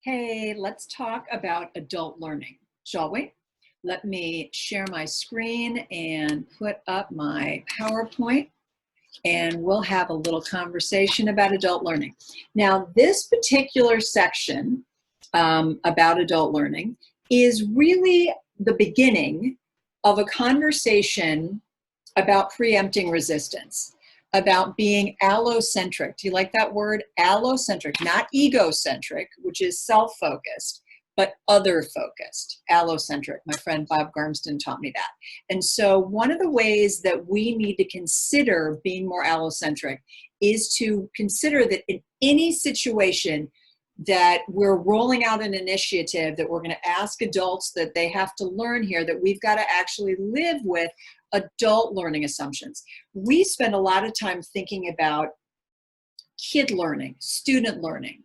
Hey, let's talk about adult learning, shall we? Let me share my screen and put up my PowerPoint, and we'll have a little conversation about adult learning. Now, this particular section about adult learning is really the beginning of a conversation about preempting resistance, about being allocentric. Do you like that word? Allocentric, not egocentric, which is self-focused, but other-focused, allocentric. My friend Bob Garmston taught me that. And so one of the ways that we need to consider being more allocentric is to consider that in any situation that we're rolling out an initiative that we're going to ask adults that they have to learn here, that we've got to actually live with adult learning assumptions. We spend a lot of time thinking about kid learning, student learning.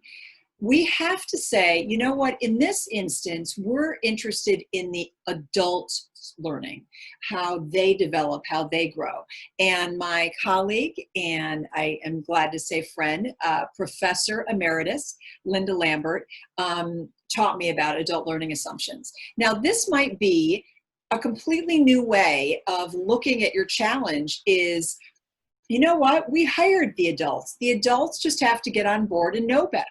We have to say, you know what, in this instance, we're interested in the adult learning, how they develop, how they grow. And my colleague, and I am glad to say friend, Professor Emeritus Linda Lambert, taught me about adult learning assumptions. Now, this might be a completely new way of looking at your challenge is, you know what, we hired the adults. The adults just have to get on board and know better.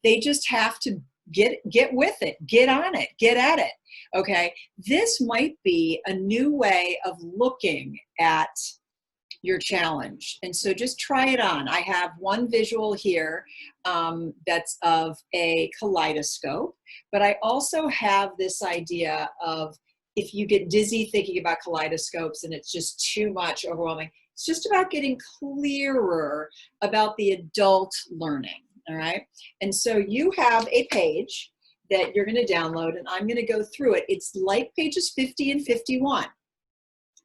They just have to get with it, get on it, get at it, okay? This might be a new way of looking at your challenge. And so just try it on. I have one visual here that's of a kaleidoscope, but I also have this idea of if you get dizzy thinking about kaleidoscopes and it's just too much overwhelming, it's just about getting clearer about the adult learning, all right? And so you have a page that you're going to download, and I'm going to go through it. It's like pages 50 and 51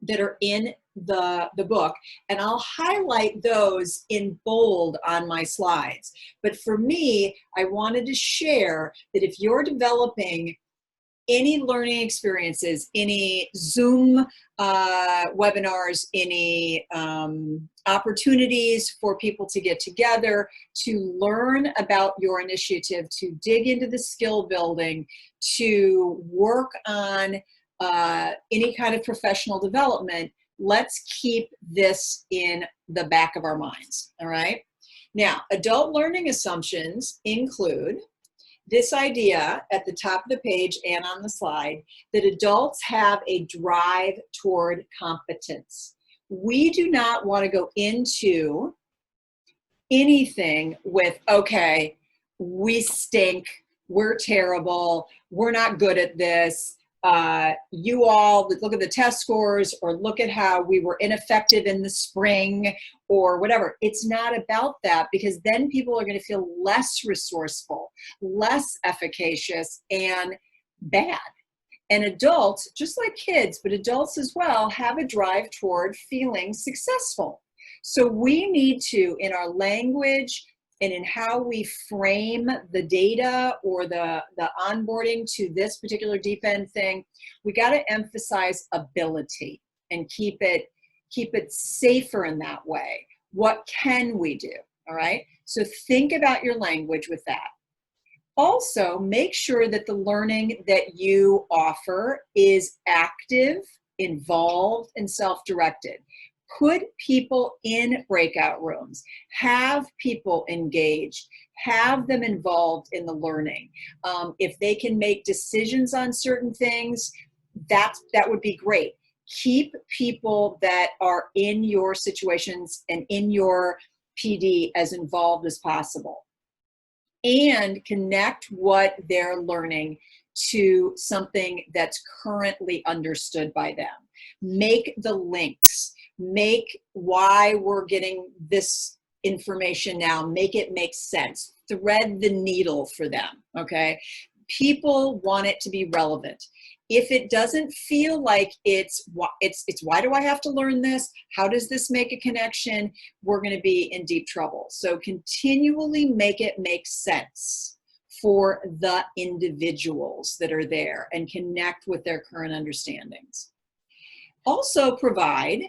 that are in the book, and I'll highlight those in bold on my slides. But for me, I wanted to share that if you're developing any learning experiences, any Zoom webinars, any opportunities for people to get together, to learn about your initiative, to dig into the skill building, to work on any kind of professional development, let's keep this in the back of our minds, all right? Now, adult learning assumptions include this idea at the top of the page and on the slide that adults have a drive toward competence. We do not want to go into anything with, okay, we stink, we're terrible, we're not good at this, you all look at the test scores, or look at how we were ineffective in the spring, or whatever. It's not about that, because then people are going to feel less resourceful, less efficacious, and bad. And adults, just like kids, but adults as well, have a drive toward feeling successful. So we need to, in our language and in how we frame the data or the onboarding to this particular deep end thing, we got to emphasize ability and keep it safer in that way. What can we do? All right. So think about your language with that. Also, make sure that the learning that you offer is active, involved, and self-directed. Put people in breakout rooms, have people engaged, have them involved in the learning. If they can make decisions on certain things, that would be great. Keep people that are in your situations and in your PD as involved as possible. And connect what they're learning to something that's currently understood by them. Make the links. Make why we're getting this information now, make it make sense. Thread the needle for them, okay? People want it to be relevant. If it doesn't feel like it's why do I have to learn this? How does this make a connection? We're going to be in deep trouble. So continually make it make sense for the individuals that are there and connect with their current understandings. Also provide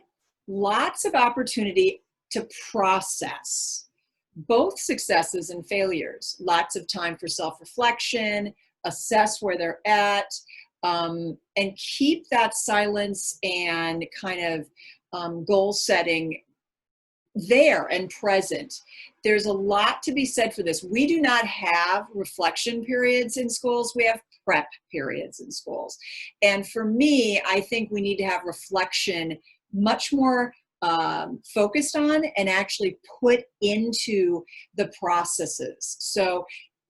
lots of opportunity to process both successes and failures. Lots of time for self-reflection, assess where they're at, and keep that silence and kind of goal setting there and present. There's a lot to be said for this. We do not have reflection periods in schools. We have prep periods in schools. And for me, I think we need to have reflection much more focused on and actually put into the processes. So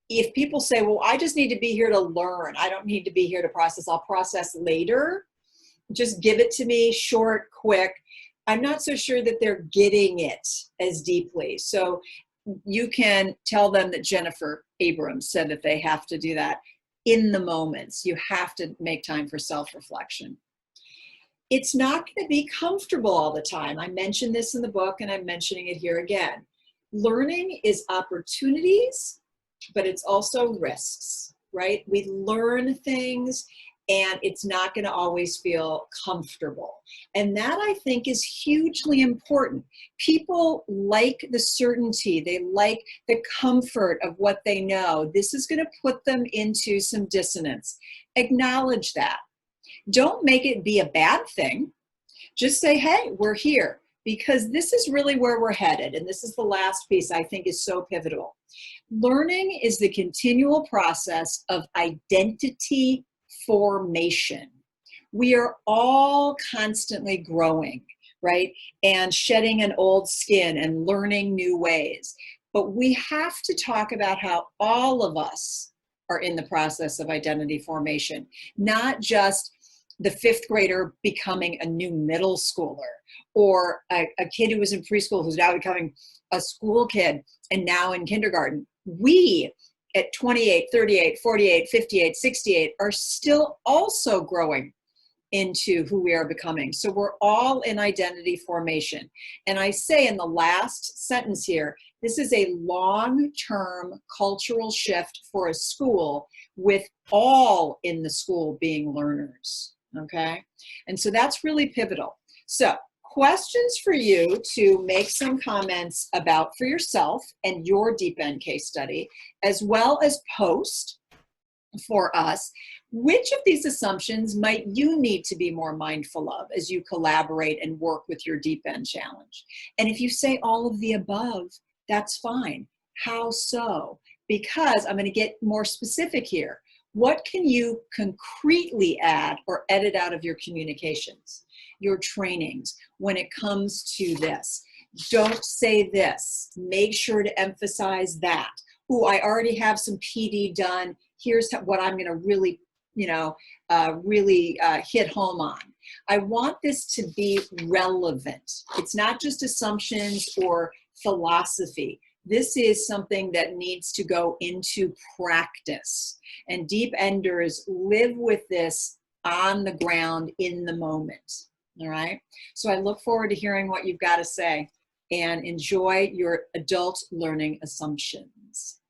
if people say, well, I just need to be here to learn, I don't need to be here to process, I'll process later, just give it to me short, quick, I'm not so sure that they're getting it as deeply. So you can tell them that Jennifer Abrams said that they have to do that in the moments. You have to make time for self-reflection. It's not going to be comfortable all the time. I mentioned this in the book and I'm mentioning it here again. Learning is opportunities, but it's also risks, right? We learn things and it's not going to always feel comfortable. And that, I think, is hugely important. People like the certainty. They like the comfort of what they know. This is going to put them into some dissonance. Acknowledge that. Don't make it be a bad thing. Just say, hey, we're here, because this is really where we're headed. And this is the last piece I think is so pivotal. Learning is the continual process of identity formation. We are all constantly growing, right? And shedding an old skin and learning new ways. But we have to talk about how all of us are in the process of identity formation, not just the fifth grader becoming a new middle schooler, or a kid who was in preschool who's now becoming a school kid and now in kindergarten. We at 28, 38, 48, 58, 68 are still also growing into who we are becoming. So we're all in identity formation. And I say in the last sentence here, this is a long-term cultural shift for a school, with all in the school being learners. Okay, and so that's really pivotal. So questions for you to make some comments about for yourself and your Deep End case study, as well as post for us. Which of these assumptions might you need to be more mindful of as you collaborate and work with your Deep End challenge? And if you say all of the above, that's fine. How so? Because I'm going to get more specific here. What can you concretely add or edit out of your communications, your trainings, when it comes to this? Don't say this. Make sure to emphasize that. Ooh, I already have some PD done. Here's what I'm going to really, hit home on. I want this to be relevant. It's not just assumptions or philosophy. This is something that needs to go into practice. And Deep Enders live with this on the ground in the moment. All right. So I look forward to hearing what you've got to say, and enjoy your adult learning assumptions.